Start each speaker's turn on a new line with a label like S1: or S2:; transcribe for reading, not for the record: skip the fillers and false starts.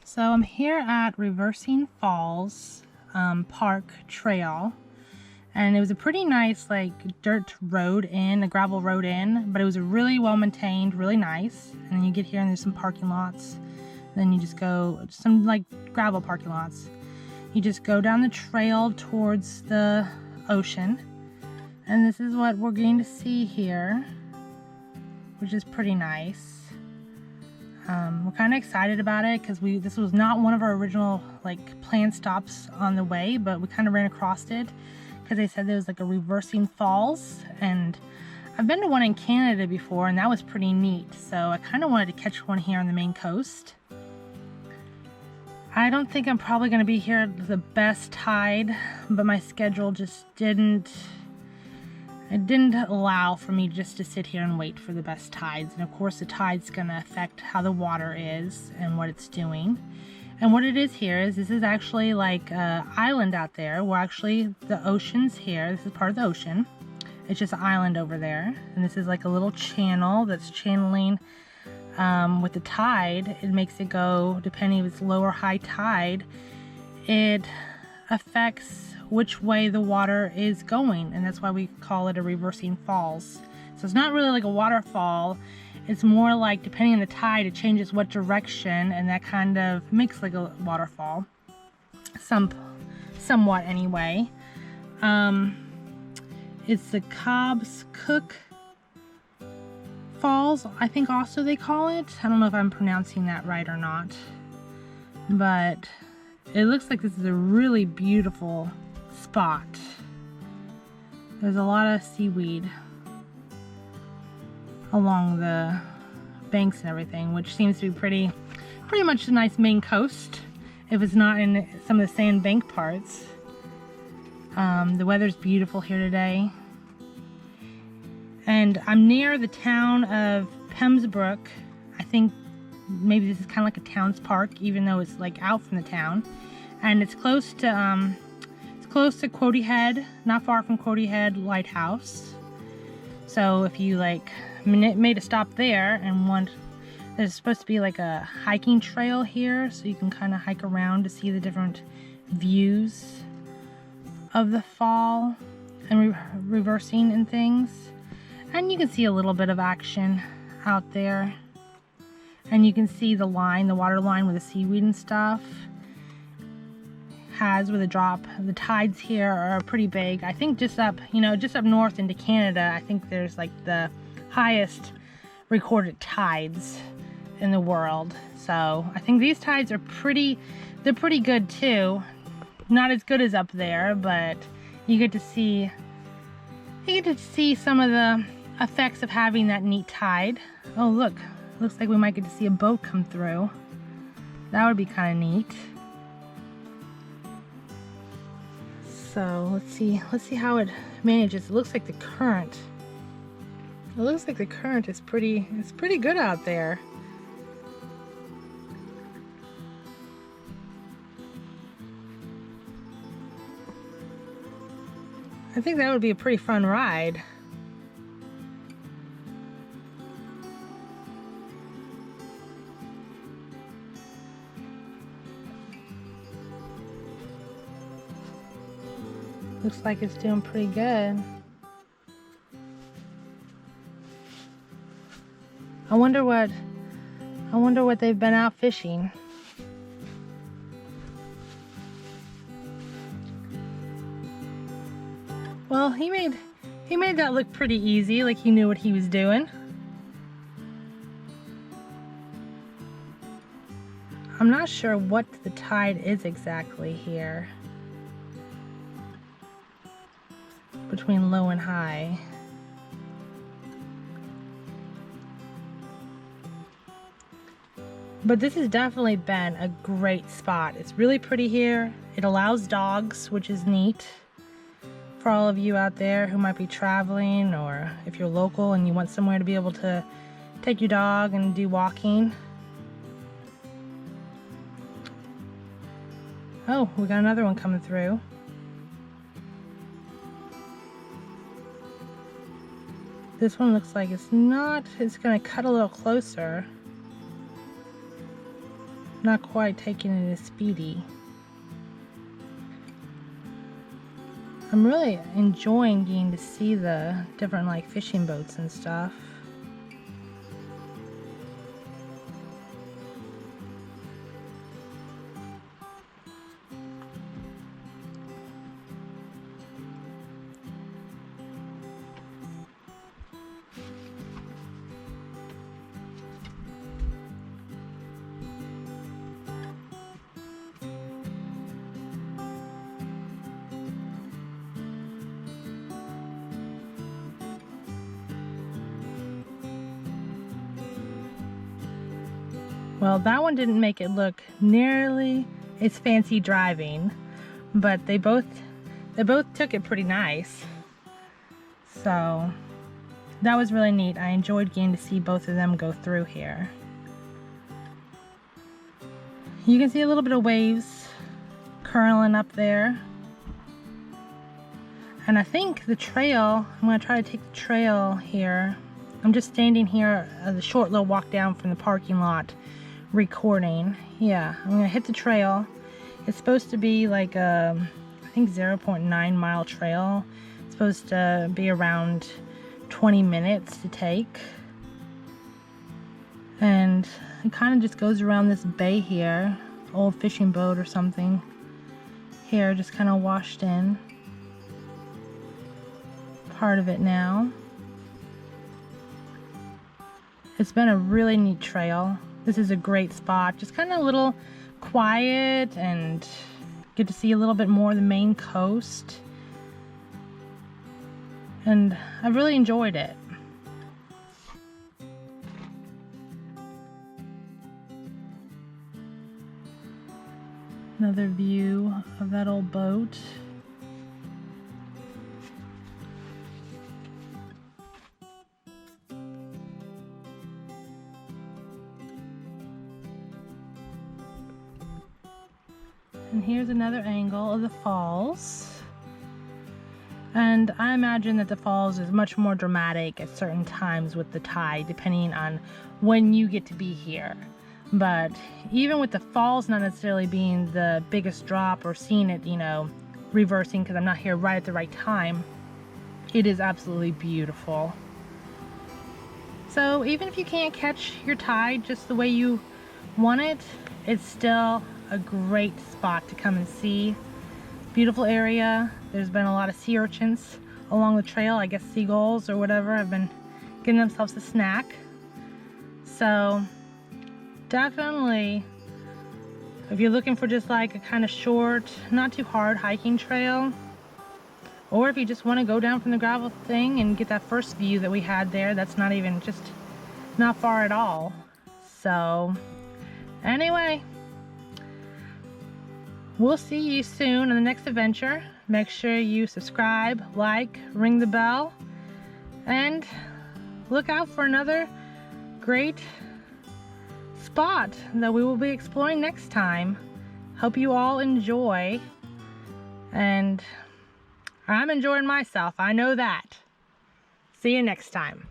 S1: So I'm here at Reversing Falls Park Trail, and it was a pretty nice like dirt road in, a gravel road in, but it was really well maintained, really nice. And then you get here and there's some parking lots. Then you just go, some like gravel parking lots. You just go down the trail towards the ocean. And this is what we're going to see here, which is pretty nice. We're kind of excited about it because this was not one of our original like planned stops on the way, but we kind of ran across it because they said there was like a reversing falls, and I've been to one in Canada before and that was pretty neat, so I kind of wanted to catch one here on the Maine coast. I don't think I'm probably going to be here at the best tide, but my schedule just didn't allow for me just to sit here and wait for the best tides. And of course the tide's going to affect how the water is and what it's doing. And what it is here is this is actually like an island out there where actually the ocean's here. This is part of the ocean. It's just an island over there. And this is like a little channel that's channeling with the tide. It makes it go, depending if it's low or high tide, it affects which way the water is going, and that's why we call it a reversing falls. So it's not really like a waterfall, it's more like depending on the tide it changes what direction, and that kind of makes like a waterfall somewhat anyway. It's the Cobb's Cook Falls, I think also they call it. I don't know if I'm pronouncing that right or not, but it looks like this is a really beautiful spot. There's a lot of seaweed along the banks and everything, which seems to be pretty much a nice Maine coast if it's not in some of the sandbank parts. The weather's beautiful here today, and I'm near the town of Pembroke. I think maybe this is kind of like a town's park, even though it's like out from the town, and it's close to Quoddy Head, not far from Quoddy Head Lighthouse. So if you like made a stop there and there's supposed to be like a hiking trail here, so you can kind of hike around to see the different views of the fall and reversing and things. And you can see a little bit of action out there, and you can see the water line with the seaweed and stuff has with a drop. The tides here are pretty big. I think just up north into Canada, I think there's like the highest recorded tides in the world. So I think these tides are pretty good too. Not as good as up there, but you get to see some of the effects of having that neat tide. Oh look, looks like we might get to see a boat come through. That would be kind of neat. So let's see how it manages. It looks like the current is pretty good out there. I think that would be a pretty fun ride. Looks like it's doing pretty good. I wonder what they've been out fishing. Well, he made that look pretty easy, like he knew what he was doing. I'm not sure what the tide is exactly here, between low and high. But this has definitely been a great spot. It's really pretty here. It allows dogs, which is neat for all of you out there who might be traveling, or if you're local and you want somewhere to be able to take your dog and do walking. Oh, we got another one coming through. This one looks like it's gonna cut a little closer. not quite taking it as speedy. I'm really enjoying getting to see the different like fishing boats and stuff. Well, that one didn't make it look nearly as fancy driving, but they both took it pretty nice. So that was really neat. I enjoyed getting to see both of them go through here. You can see a little bit of waves curling up there. And I think the trail, I'm going to try to take the trail here. I'm just standing here, the short little walk down from the parking lot recording. Yeah, I'm gonna hit the trail. It's supposed to be like a, I think 0.9 mile trail. It's supposed to be around 20 minutes to take. And it kind of just goes around this bay here, old fishing boat or something. Here, just kind of washed in. Part of it now. It's been a really neat trail. This is a great spot, just kind of a little quiet and get to see a little bit more of the Maine coast. And I've really enjoyed it. Another view of that old boat. And here's another angle of the falls. And I imagine that the falls is much more dramatic at certain times with the tide, depending on when you get to be here. But even with the falls not necessarily being the biggest drop or seeing it, you know, reversing because I'm not here right at the right time, it is absolutely beautiful. So even if you can't catch your tide just the way you want it, it's still a great spot to come and see. Beautiful area. There's been a lot of sea urchins along the trail. I guess seagulls or whatever have been getting themselves a snack. So definitely, if you're looking for just like a kind of short, not too hard hiking trail, or if you just want to go down from the gravel thing and get that first view that we had there, that's not even just not far at all. So anyway, we'll see you soon on the next adventure. Make sure you subscribe, like, ring the bell, and look out for another great spot that we will be exploring next time. Hope you all enjoy, and I'm enjoying myself, I know that. See you next time.